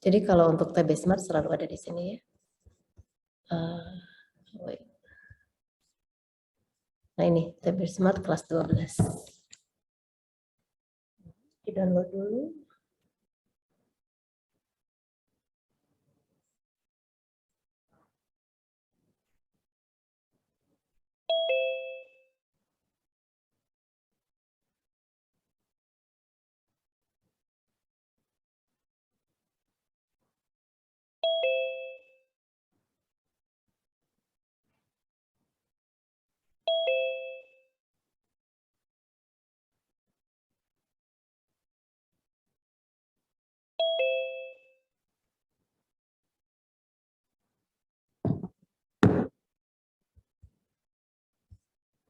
Jadi kalau untuk TB Smart selalu ada di sini ya. Wait. Nah ini TB Smart kelas 12. Di download dulu.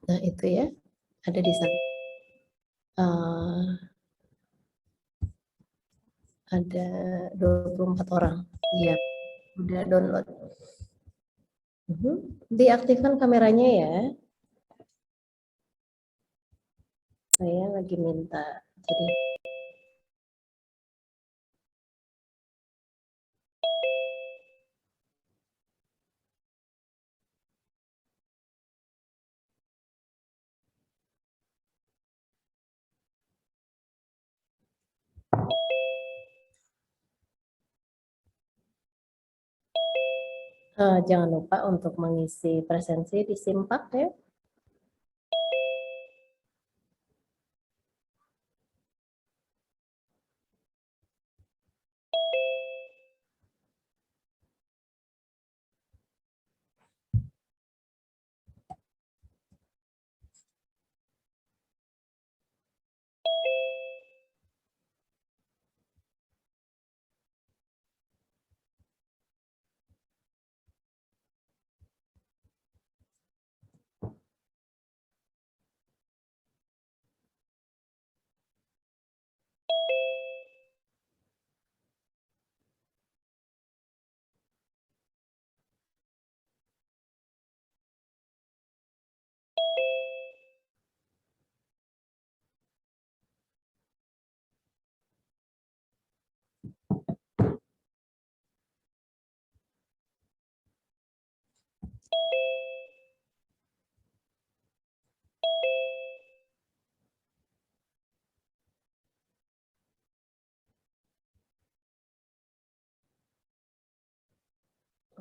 Nah itu ya, ada di sana. Ada 24 orang. Iya, udah download. Diaktifkan kameranya ya. Saya lagi minta. Jadi jangan lupa untuk mengisi presensi di Simpak ya.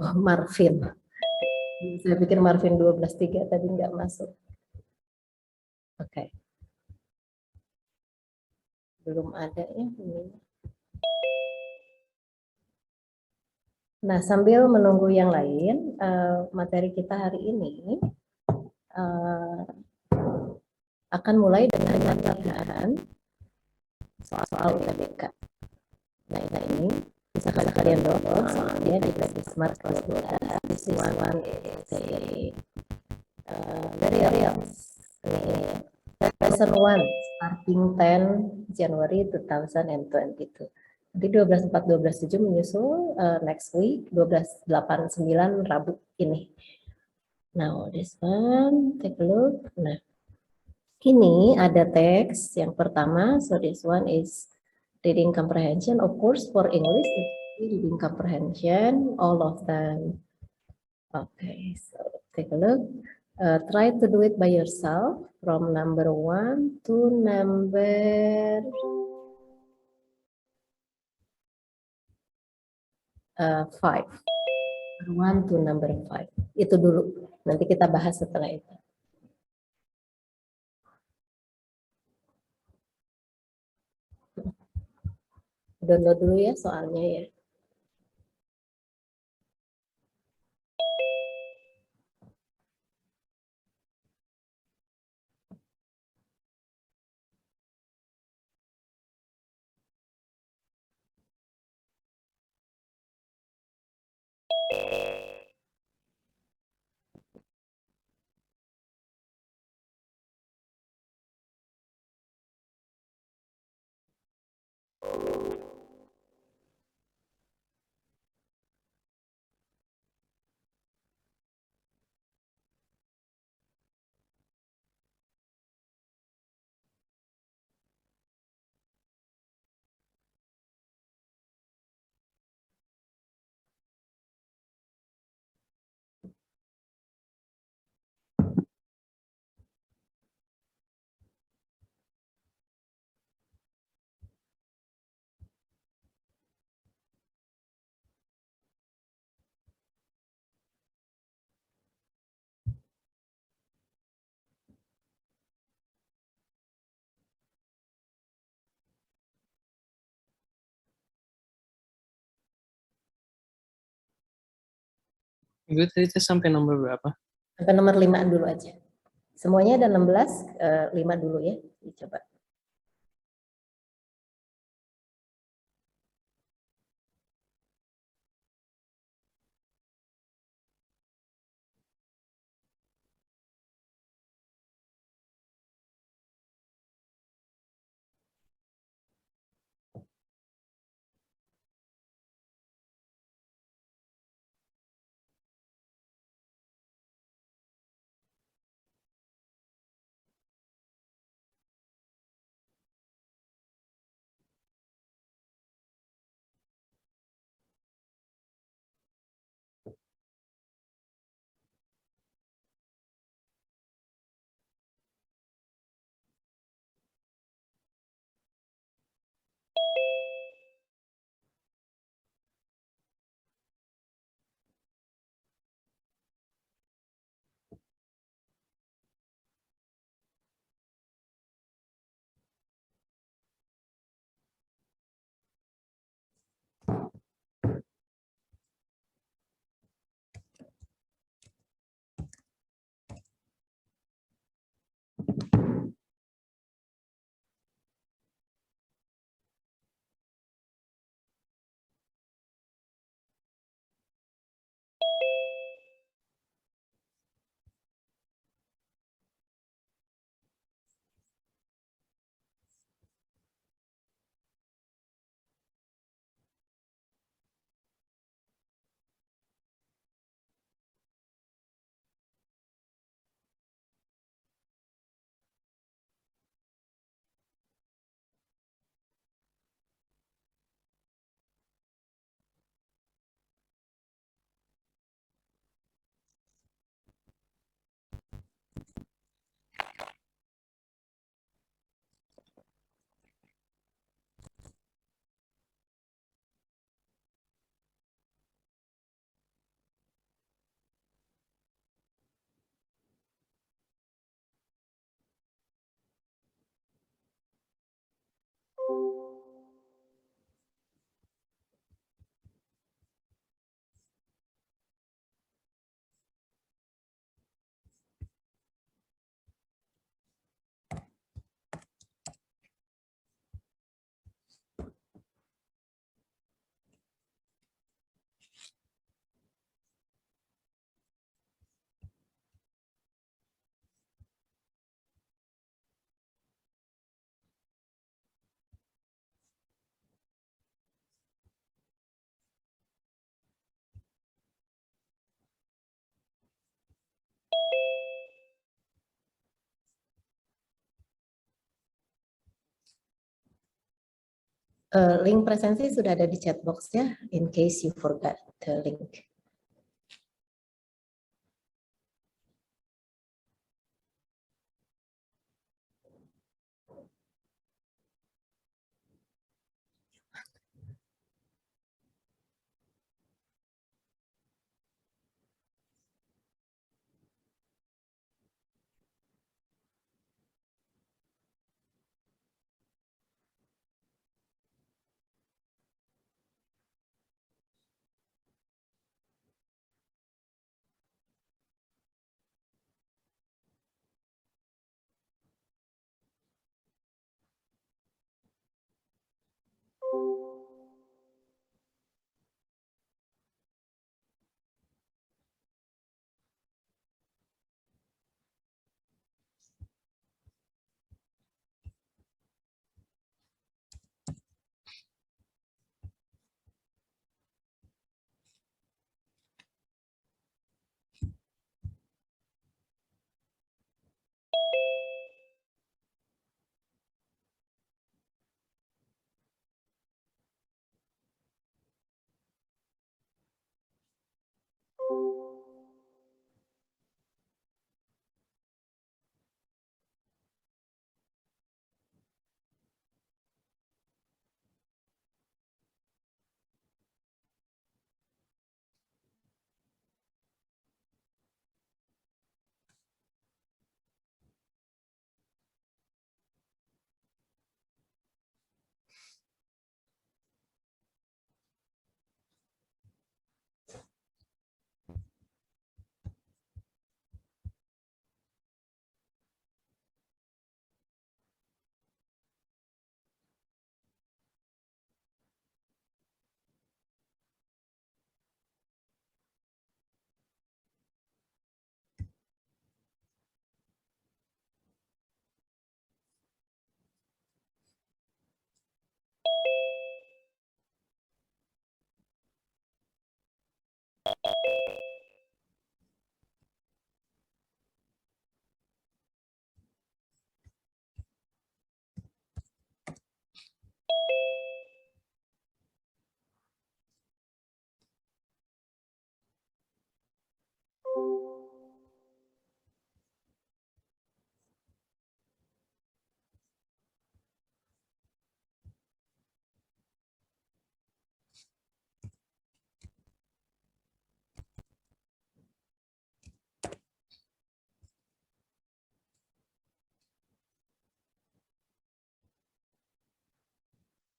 Oh, Marvin. Saya pikir Marvin 12.3 tadi nggak masuk. Oke. Belum ada ya ini. Nah, sambil menunggu yang lain, materi kita hari ini akan mulai dengan latihan soal UTBK. Nah, ini bisa kalian download soalnya di TB Smart kelas 12. This is one is very real. Lesson 1 starting 10 January 2022. Nanti 12.4 12.7 menyusul next week 12.8 9 Rabu ini. Now this one take a look. Nah, ini ada teks yang pertama. So this one is reading comprehension. Of course for English it's reading comprehension all of them. Okay, so take a look. Try to do it by yourself from number 1 to number 5. 1 to number 5. Itu dulu. Nanti kita bahas setelah itu. Download dulu ya soalnya ya. Gue tadi tes sampai nomor berapa? Sampai nomor 5 dulu aja. Semuanya ada 16, 5 dulu ya. Coba. Link presensi sudah ada di chat box ya, in case you forgot the link.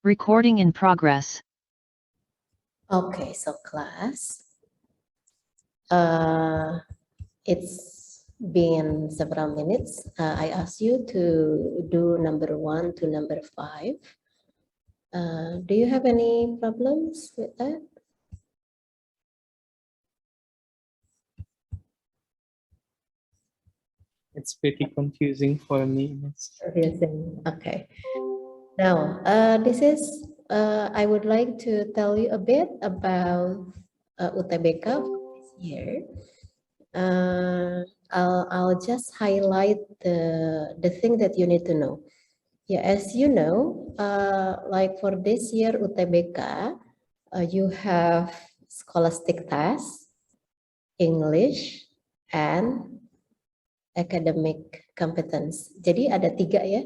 Recording in progress. Okay, so class, it's been several minutes. I asked you to do number 1 to number 5. Do you have any problems with that? It's pretty confusing for me. Confusing. Okay. Now, this is, I would like to tell you a bit about UTBK for this year. I'll just highlight the thing that you need to know. Yeah, as you know, like for this year UTBK, you have scholastic test, English, and academic competence. Jadi ada 3 ya.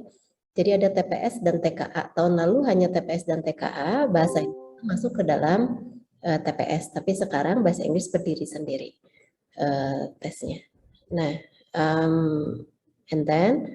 Jadi ada TPS dan TKA. Tahun lalu hanya TPS dan TKA, bahasa Inggris masuk ke dalam TPS. Tapi sekarang bahasa Inggris berdiri sendiri tesnya. Nah, and then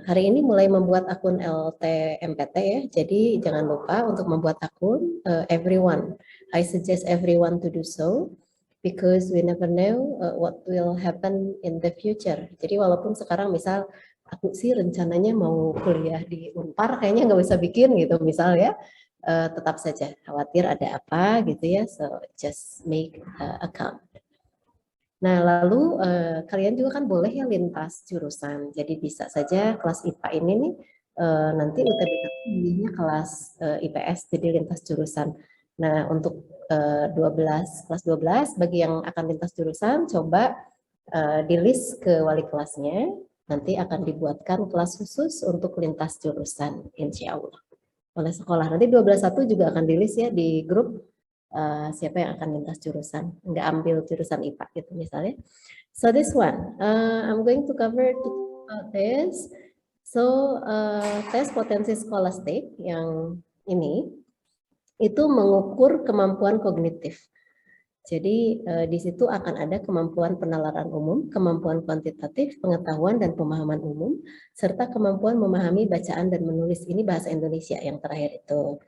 hari ini mulai membuat akun LTMPT ya. Jadi jangan lupa untuk membuat akun everyone. I suggest everyone to do so. Because we never know what will happen in the future. Jadi walaupun sekarang misal aku sih rencananya mau kuliah di Unpar, kayaknya nggak bisa bikin gitu misal ya, tetap saja khawatir ada apa gitu ya, so just make account. Nah lalu kalian juga kan boleh ya lintas jurusan, jadi bisa saja kelas IPA ini nih nanti UTBK pilihnya kelas IPS jadi lintas jurusan. Nah untuk 12 kelas 12 bagi yang akan lintas jurusan coba di list ke wali kelasnya, nanti akan dibuatkan kelas khusus untuk lintas jurusan insya Allah oleh sekolah. Nanti 12.1 juga akan di list ya di grup siapa yang akan lintas jurusan, nggak ambil jurusan IPA gitu misalnya. So this one, I'm going to cover about this. So tes potensi skolastik yang ini itu mengukur kemampuan kognitif. Jadi di situ akan ada kemampuan penalaran umum, kemampuan kuantitatif, pengetahuan dan pemahaman umum, serta kemampuan memahami bacaan dan menulis. Ini bahasa Indonesia yang terakhir itu.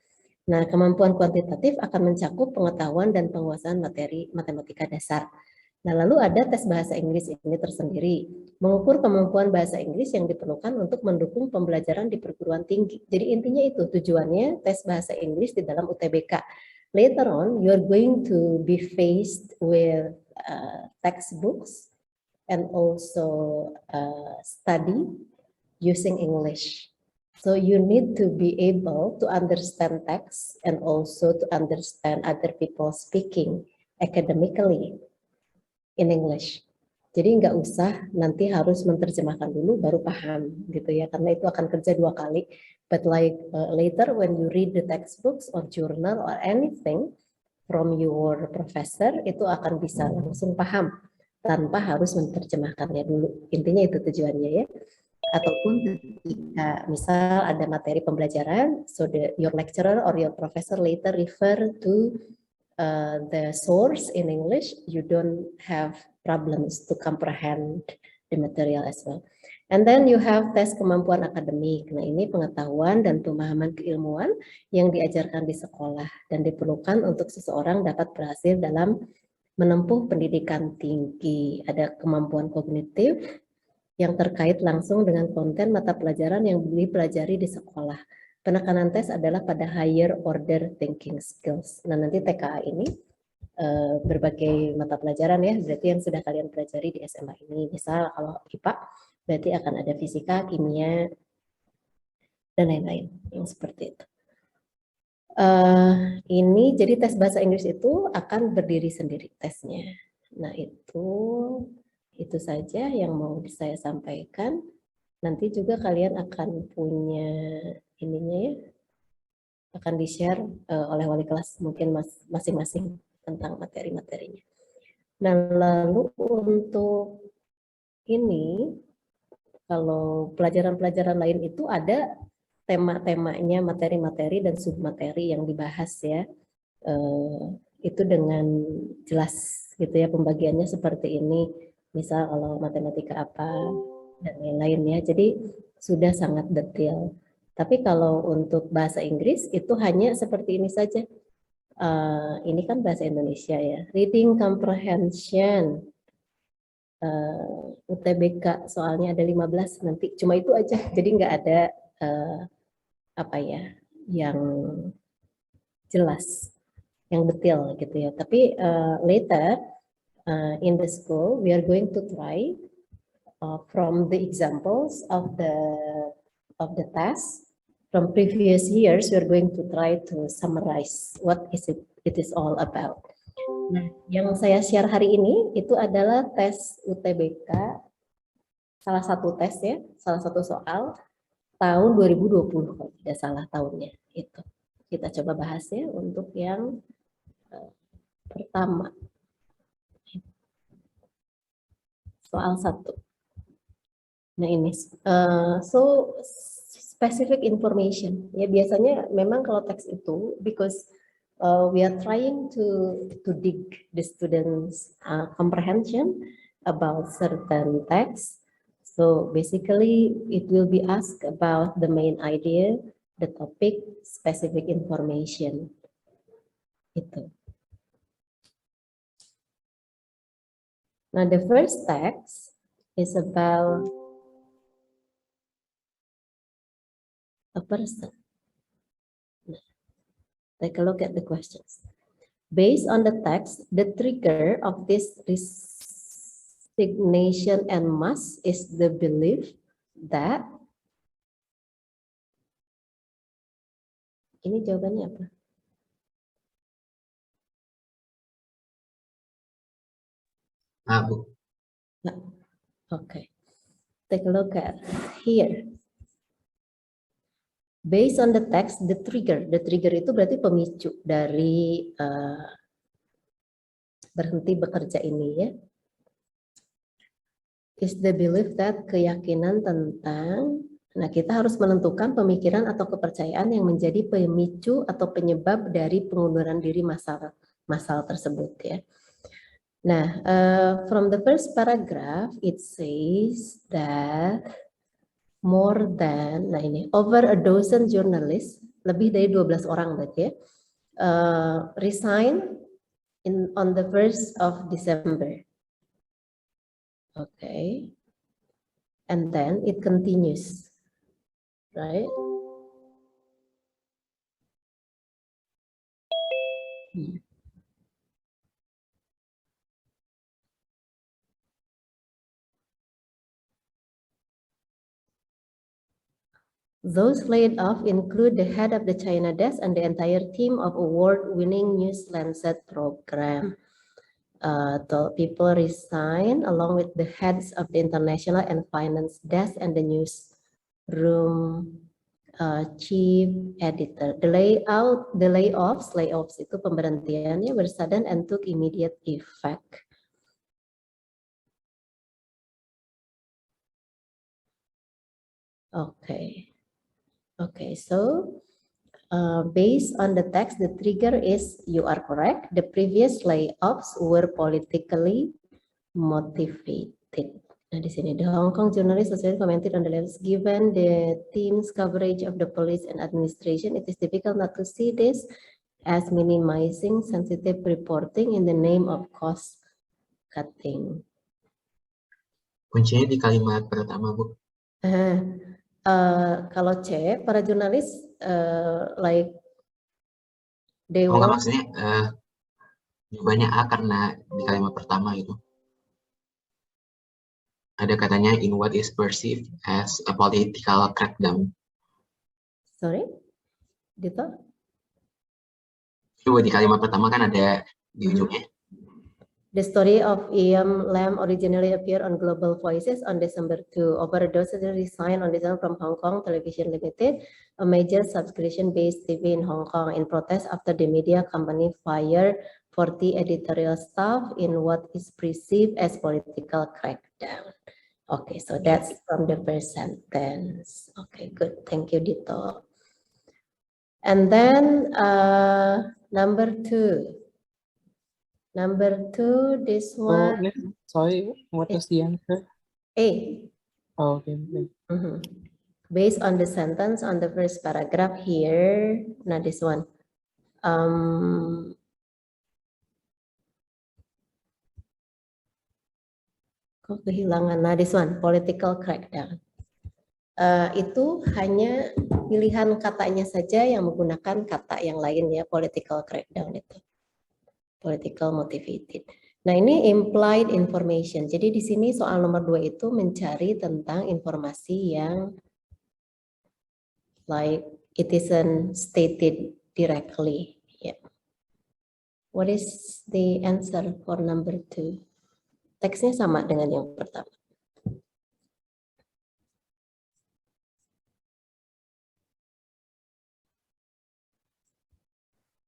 Nah, kemampuan kuantitatif akan mencakup pengetahuan dan penguasaan materi matematika dasar. Nah, lalu ada tes bahasa Inggris ini tersendiri, mengukur kemampuan bahasa Inggris yang diperlukan untuk mendukung pembelajaran di perguruan tinggi. Jadi intinya itu tujuannya tes bahasa Inggris di dalam UTBK. Later on, you're going to be faced with textbooks and also study using English. So you need to be able to understand text and also to understand other people speaking academically in English. Jadi nggak usah nanti harus menerjemahkan dulu baru paham gitu ya, karena itu akan kerja 2 kali. But like later when you read the textbooks or journal or anything from your professor, itu akan bisa langsung paham tanpa harus menerjemahkannya dulu. Intinya itu tujuannya ya. Ataupun ketika misal ada materi pembelajaran, so your lecturer or your professor later refer to the source in English, you don't have problems to comprehend the material as well. And then you have tes kemampuan akademik. Nah ini pengetahuan dan pemahaman keilmuan yang diajarkan di sekolah dan diperlukan untuk seseorang dapat berhasil dalam menempuh pendidikan tinggi. Ada kemampuan kognitif yang terkait langsung dengan konten mata pelajaran yang dipelajari di sekolah. Penekanan tes adalah pada higher order thinking skills. Nah nanti TKA ini berbagai mata pelajaran ya, berarti yang sudah kalian pelajari di SMA ini. Misal kalau IPA, berarti akan ada fisika, kimia, dan lain-lain yang seperti itu. Ini jadi tes bahasa Inggris itu akan berdiri sendiri tesnya. Nah itu saja yang mau saya sampaikan. Nanti juga kalian akan punya ininya ya, akan di-share oleh wali kelas mungkin masing-masing tentang materi-materinya. Nah lalu untuk ini, kalau pelajaran-pelajaran lain itu ada tema-temanya, materi-materi dan submateri yang dibahas ya. Itu dengan jelas gitu ya, pembagiannya seperti ini. Misal kalau matematika apa dan lain-lain ya. Jadi sudah sangat detail. Tapi kalau untuk bahasa Inggris itu hanya seperti ini saja. Ini kan bahasa Indonesia ya. Reading comprehension. UTBK soalnya ada 15 nanti. Cuma itu aja. Jadi nggak ada apa ya yang jelas, yang detail gitu ya. Tapi later in the school we are going to try from the examples of the task from previous years. We are going to try to summarize what is it is all about. Nah, yang saya share hari ini itu adalah tes UTBK, salah satu tes ya, salah satu soal tahun 2020 kalau tidak salah tahunnya itu. Kita coba bahas ya untuk yang pertama. Soal 1. Nah ini, so specific information. Ya biasanya memang kalau teks itu, because we are trying to dig the students' comprehension about certain text. So basically, it will be asked about the main idea, the topic, specific information. Itu. Now the first text is about a person. Take a look at the questions. Based on the text, the trigger of this resignation en masse is the belief that, ini jawabannya apa? Bu. Nah, okay. Take a look at here. Based on the text, the trigger itu berarti pemicu dari berhenti bekerja ini ya. Is the belief that, keyakinan tentang, nah kita harus menentukan pemikiran atau kepercayaan yang menjadi pemicu atau penyebab dari pengunduran diri massal tersebut ya. Nah, from the first paragraph it says that more than, nah ini, over a dozen journalists, lebih dari 12 orang berarti ya, resign on the 1st of December. Okay. And then it continues, right? Those laid off include the head of the China desk and the entire team of award-winning News Lancet program. 12 people resign along with the heads of the international and finance desk and the newsroom chief editor. The layoffs itu pemberhentiannya were sudden and took immediate effect. Okay, so based on the text, the trigger is, you are correct, the previous layoffs were politically motivated. Nah, di sini, the Hong Kong journalist association commented on the layoffs. Given the team's coverage of the police and administration, it is difficult not to see this as minimizing sensitive reporting in the name of cost cutting. Kuncinya di kalimat pertama, Bu. Kalau C, para jurnalis like they Enggak, want, maksudnya jawabannya A karena di kalimat pertama itu ada katanya in what is perceived as a political crackdown. Sorry, Dito? Coba di kalimat pertama kan ada di ujungnya. The story of Iam Lam originally appeared on Global Voices on December 2. Over a dozen resigned on December from Hong Kong Television Limited, a major subscription-based TV in Hong Kong, in protest after the media company fired 40 editorial staff in what is perceived as political crackdown. Okay, so that's from the first sentence. Okay, good. Thank you, Dito. And then number 2. Number 2, this one. Sorry, what was the answer? A. Oh, okay. based on the sentence on the first paragraph here. Now this one. Kok kehilangan? Nah this one, political crackdown. Itu hanya pilihan katanya saja yang menggunakan kata yang lain ya, political crackdown itu. Political motivated. Nah ini implied information. Jadi di sini soal nomor 2 itu mencari tentang informasi yang like it isn't stated directly. Yeah. What is the answer for number 2? Teksnya sama dengan yang pertama.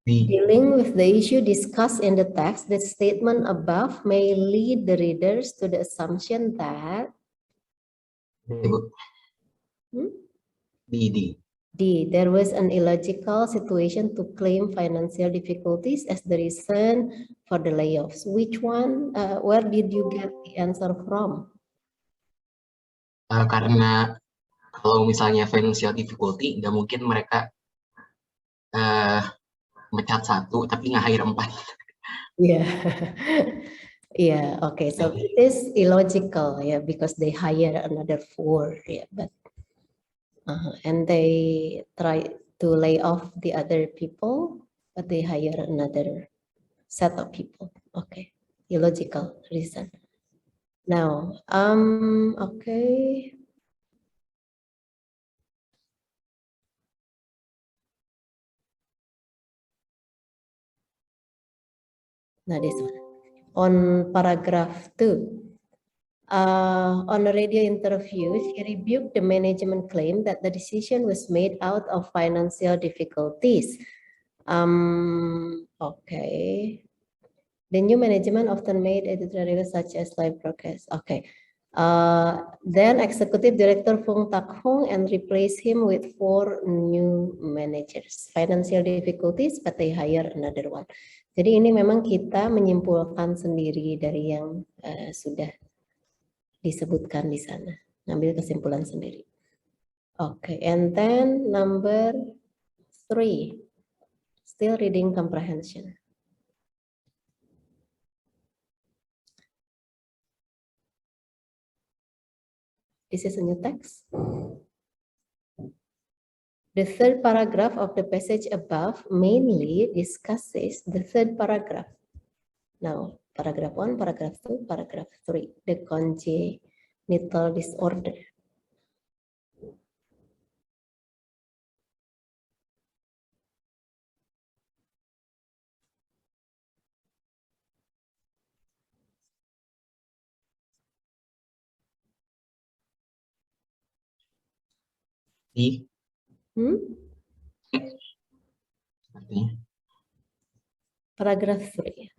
Dealing with the issue discussed in the text, the statement above may lead the readers to the assumption that there was an illogical situation to claim financial difficulties as the reason for the layoffs. Which one? Where did you get the answer from? Karena kalau misalnya financial difficulty, nggak mungkin mereka mecat 1 tapi nge-hire 4. Yeah. Yeah, okay. So it is illogical, yeah, because they hire another 4, yeah, but and they try to lay off the other people, but they hire another set of people. Okay, illogical reason. Now, okay. Now this one, on paragraph 2, on a radio interview, she rebuked the management claim that the decision was made out of financial difficulties. Okay. The new management often made editorial such as live broadcast. Okay. Then Executive Director Fung Tak Hong and replaced him with 4 new managers. Financial difficulties, but they hire another one. Jadi ini memang kita menyimpulkan sendiri dari yang sudah disebutkan di sana. Ngambil kesimpulan sendiri. Okay, and then number 3. Still reading comprehension. This is a new text. The third paragraph of the passage above mainly discusses the third paragraph. Now, paragraph 1, paragraph 2, paragraph 3, the congenital disorder. Paragraph 3.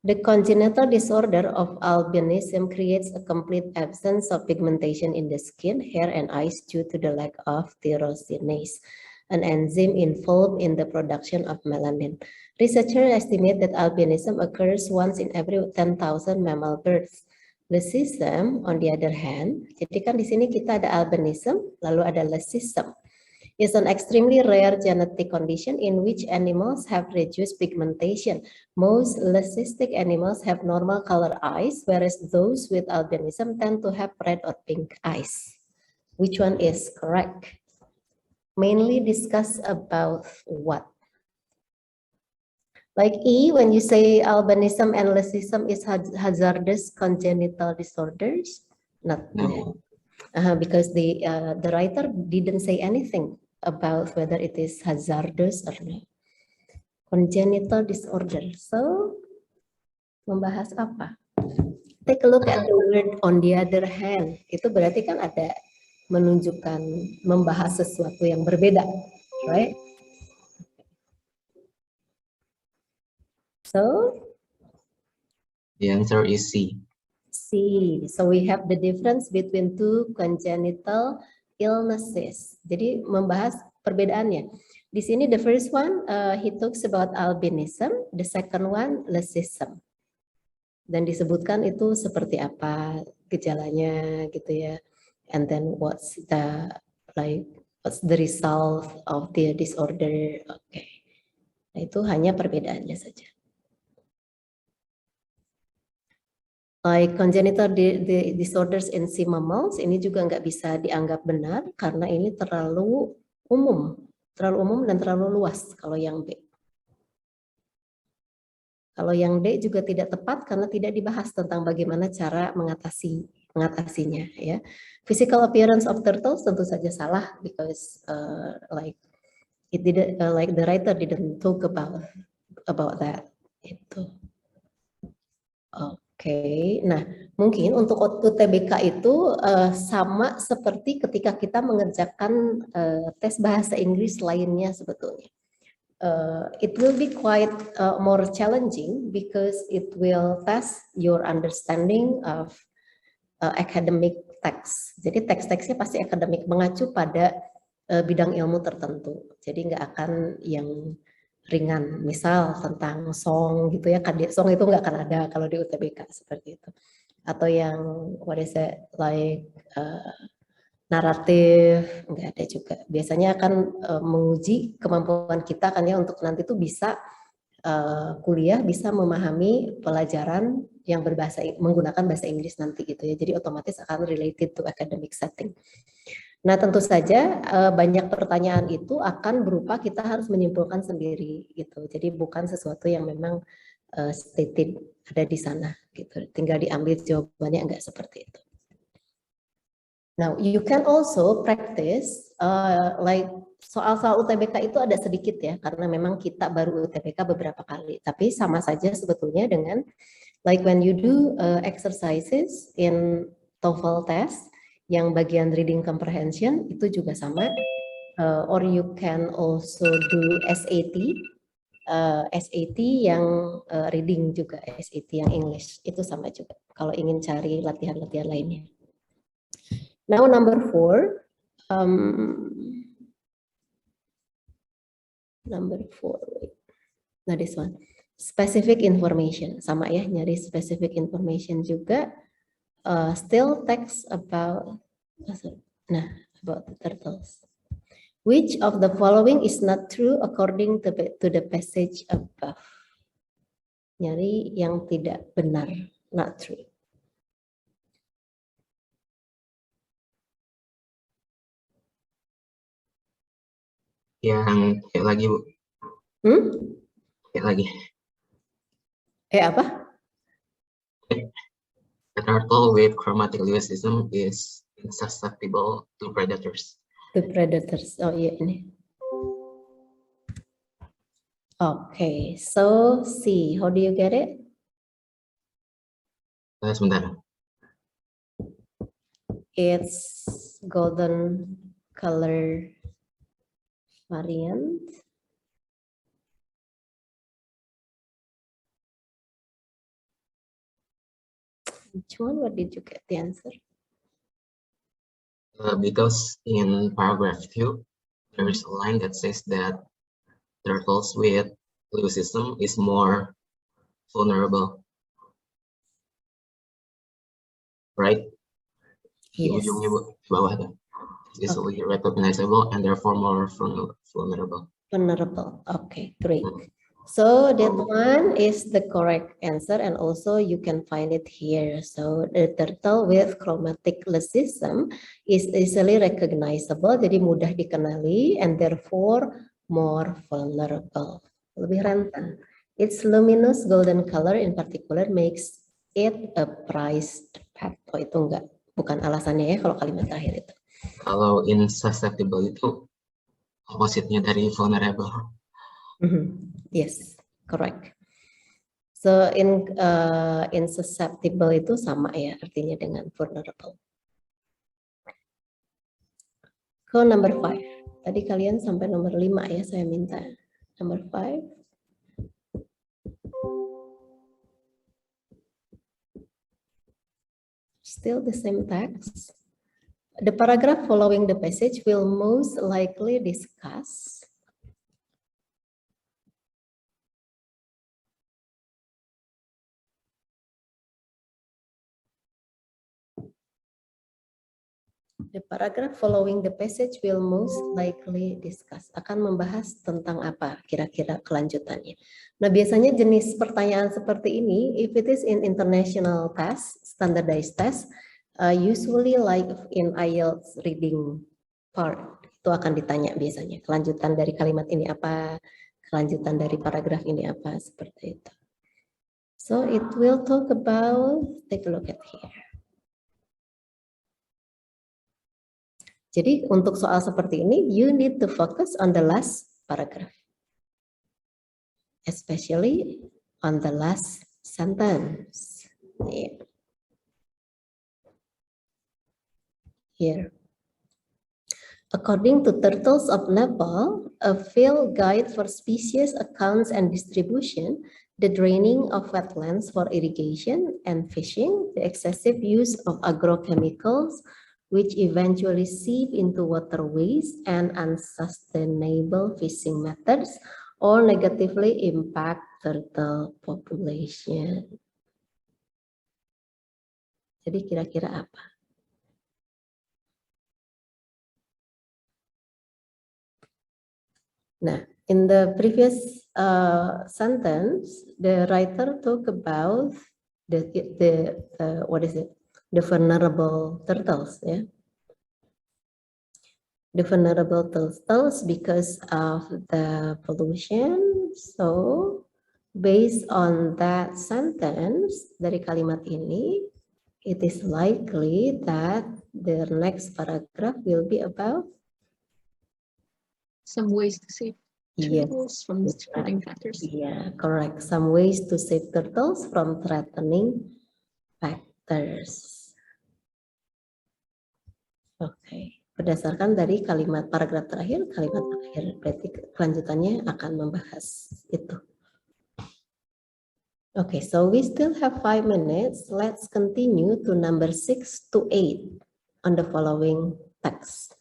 The congenital disorder of albinism creates a complete absence of pigmentation in the skin, hair, and eyes due to the lack of tyrosinase, an enzyme involved in the production of melanin. Researchers estimate that albinism occurs once in every 10,000 mammal births. Leucism, on the other hand, jadi kan di sini kita ada albinism, lalu ada leucism. Is an extremely rare genetic condition in which animals have reduced pigmentation. Most leucistic animals have normal color eyes, whereas those with albinism tend to have red or pink eyes. Which one is correct? Mainly discuss about what? Like E, when you say albinism and leucism is hazardous congenital disorders, not because the writer didn't say anything about whether it is hazardous or not. Congenital disorder. So, membahas apa? Take a look at the word on the other hand. Itu berarti kan ada menunjukkan membahas sesuatu yang berbeda, right? So, the answer is C. C. So we have the difference between two congenital illnesses. Jadi membahas perbedaannya. Di sini the first one he talks about albinism, the second one leucism. Dan disebutkan itu seperti apa gejalanya gitu ya. And then what's the like what's the result of the disorder. Oke. Nah, itu hanya perbedaannya saja. Like congenital disorders in sea mammals, ini juga nggak bisa dianggap benar karena ini terlalu umum dan terlalu luas kalau yang B. Kalau yang D juga tidak tepat karena tidak dibahas tentang bagaimana cara mengatasinya. Ya, physical appearance of turtles tentu saja salah because like it didn't like the writer didn't talk about that. Itu. Oke, nah mungkin untuk UTBK itu sama seperti ketika kita mengerjakan tes bahasa Inggris lainnya sebetulnya. It will be quite more challenging because it will test your understanding of academic text. Jadi teks-teksnya pasti akademik, mengacu pada bidang ilmu tertentu. Jadi nggak akan yang ringan, misal tentang song gitu ya, song itu nggak akan ada kalau di UTBK seperti itu. Atau yang what is it, like naratif, nggak ada juga. Biasanya akan menguji kemampuan kita kan ya untuk nanti tuh bisa kuliah, bisa memahami pelajaran yang menggunakan bahasa Inggris nanti gitu ya. Jadi otomatis akan related to academic setting. Nah, tentu saja banyak pertanyaan itu akan berupa kita harus menyimpulkan sendiri gitu. Jadi bukan sesuatu yang memang stated ada di sana gitu. Tinggal diambil jawabannya, enggak seperti itu. Now, you can also practice like soal-soal UTBK itu ada sedikit ya, karena memang kita baru UTBK beberapa kali. Tapi sama saja sebetulnya dengan like when you do exercises in TOEFL test, yang bagian reading comprehension itu juga sama, or you can also do SAT, SAT yang reading juga, SAT yang English, itu sama juga kalau ingin cari latihan-latihan lainnya. Now number 4, nah this one, specific information, sama ya, nyari specific information juga. Still text about the turtles. Which of the following is not true according to the passage above? Nyari yang tidak benar, not true. Yang kayak lagi, Bu. Kayak lagi. Apa? A turtle with chromatic leucism is susceptible to predators. To predators. Oh iya ini. Okay, so C, how do you get it? Sebentar. It's golden color variant. Which one? What did you get the answer? Because in paragraph 2, there is a line that says that turtles with leucism is more vulnerable. Right? Di Yes. ujungnya, Bu, di bawah tuh. Easily recognizable and therefore more vulnerable. Vulnerable. Okay, great. So that one is the correct answer, and also you can find it here. So the turtle with chromatic leucism is easily recognizable, jadi mudah dikenali, and therefore more vulnerable. Lebih rentan. Its luminous golden color in particular makes it a prized pet. Oh itu enggak, bukan alasannya ya kalau kalimat terakhir itu. Kalau insusceptible itu opposite-nya dari vulnerable. Yes, correct. So insusceptible itu sama ya artinya dengan vulnerable. Ke number 5. Tadi kalian sampai nomor 5 ya, saya minta. Number 5. Still the same text. The paragraph following the passage will most likely discuss The paragraph following the passage will most likely discuss. Akan membahas tentang apa kira-kira kelanjutannya. Nah, biasanya jenis pertanyaan seperti ini, if it is in international test, standardized test, usually like in IELTS reading part, itu akan ditanya biasanya. Kelanjutan dari kalimat ini apa, kelanjutan dari paragraf ini apa, seperti itu. So it will talk about, take a look at here. Jadi untuk soal seperti ini, you need to focus on the last paragraph. Especially on the last sentence. Yeah. Here. According to Turtles of Nepal, a field guide for species accounts and distribution, the draining of wetlands for irrigation and fishing, the excessive use of agrochemicals, which eventually seep into waterways, and unsustainable fishing methods, or negatively impact turtle population. Jadi kira-kira apa? Nah, in the previous sentence, the writer talked about the what is it? The vulnerable turtles, yeah. The vulnerable turtles because of the pollution. So, based on that sentence dari kalimat ini, it is likely that the next paragraph will be about some ways to save turtles from threatening factors. Yeah, correct. Some ways to save turtles from threatening factors. Oke, berdasarkan dari kalimat paragraf terakhir, kalimat terakhir berarti kelanjutannya akan membahas itu. Okay, so we still have 5 minutes. Let's continue to number 6 to 8 on the following text.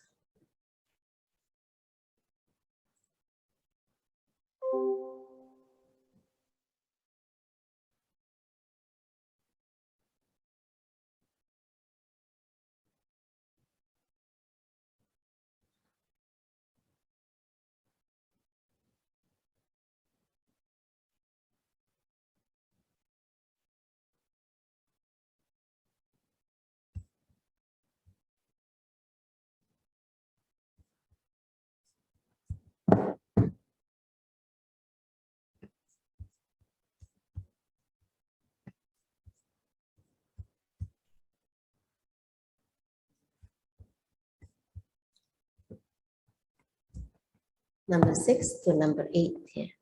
Number 6 to number 8 here.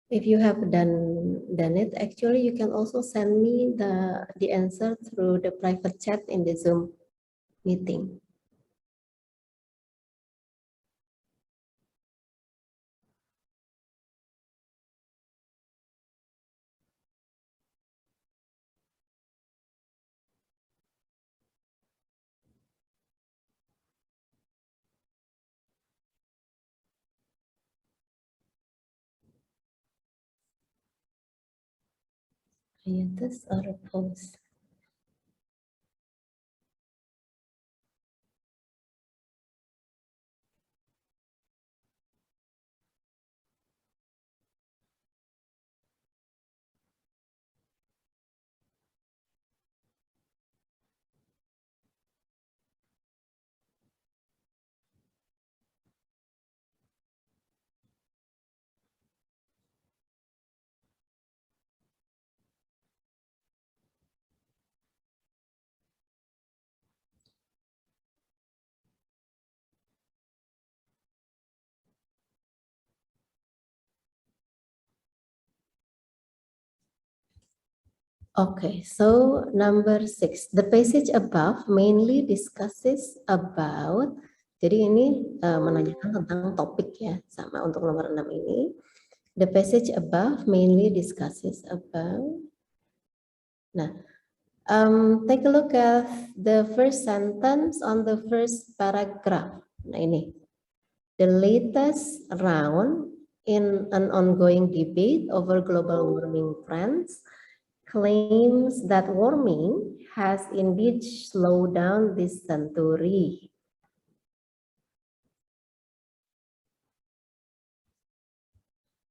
If you have done it, actually you can also send me the answer through the private chat in the Zoom meeting. Hiatus or a pause? Okay, so number 6, the passage above mainly discusses about, jadi ini menanyakan tentang topik ya, sama untuk nomor 6 ini. The passage above mainly discusses about, nah, take a look at the first sentence on the first paragraph. Nah ini, the latest round in an ongoing debate over global warming trends, claims that warming has indeed slowed down this century.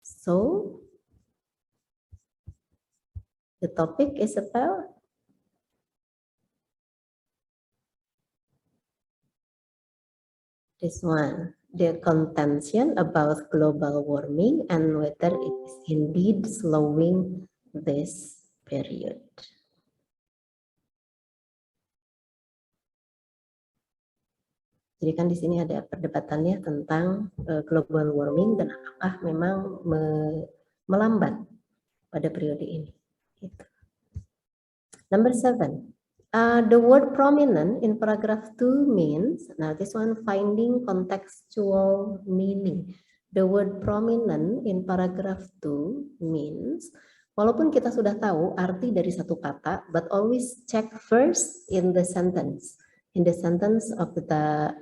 So, the topic is about this one, the contention about global warming and whether it is indeed slowing this period. Jadi kan di sini ada perdebatannya tentang global warming dan apakah memang melambat pada periode ini. Gitu. Number 7. The word prominent in paragraph 2 means, now this one finding contextual meaning. The word prominent in paragraph 2 means, walaupun kita sudah tahu arti dari satu kata, but always check first in the sentence of the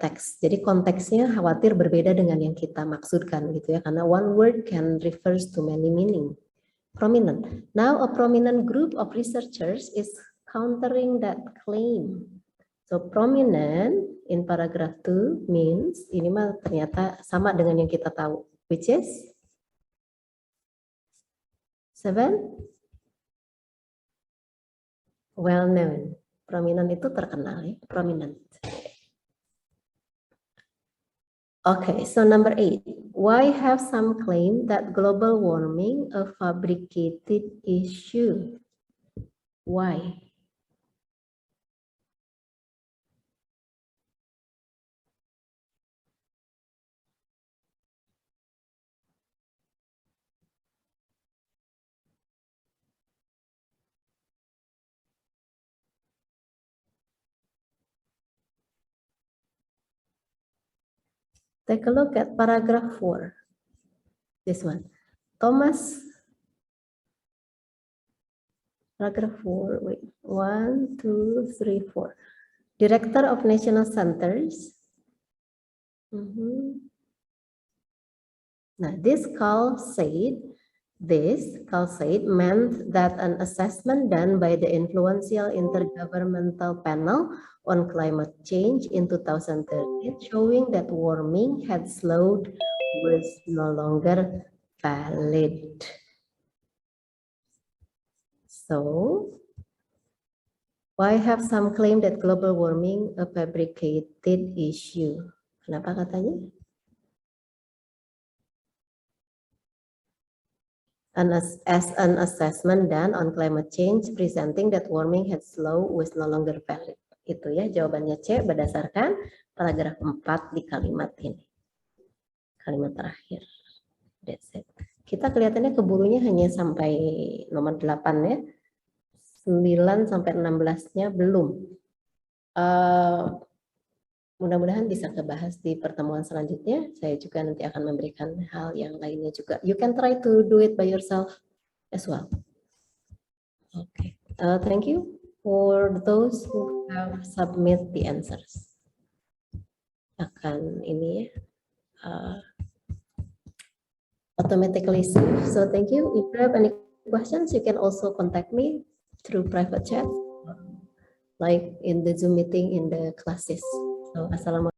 text. Jadi konteksnya khawatir berbeda dengan yang kita maksudkan gitu ya, karena one word can refers to many meaning. Prominent. Now a prominent group of researchers is countering that claim. So prominent in paragraph 2 means, ini mah ternyata sama dengan yang kita tahu, which is 7, well known. Prominent itu terkenal ya, prominent. Okay, so number 8. Why have some claim that global warming a fabricated issue? Why? Take a look at paragraph 4. This one. Thomas, paragraph 4, wait, 1, 2, 3, 4. Director of National Centers. Now, this Carl said meant that an assessment done by the influential Intergovernmental Panel on Climate Change in 2013 showing that warming had slowed was no longer valid. So, why have some claim that global warming a fabricated issue? Kenapa katanya? As an assessment done on climate change presenting that warming had slowed was no longer valid. Itu ya jawabannya C berdasarkan paragraf 4 di kalimat ini. Kalimat terakhir. That's it. Kita kelihatannya keburunya hanya sampai nomor 8 ya. 9 sampai 16-nya belum. Mudah-mudahan bisa kebahas di pertemuan selanjutnya. Saya juga nanti akan memberikan hal yang lainnya juga. You can try to do it by yourself as well. Okay. Thank you for those who have submit the answers. Akan ini ya. Automatically save. So thank you. If you have any questions, you can also contact me through private chat, like in the Zoom meeting in the classes. So, assalamualaikum.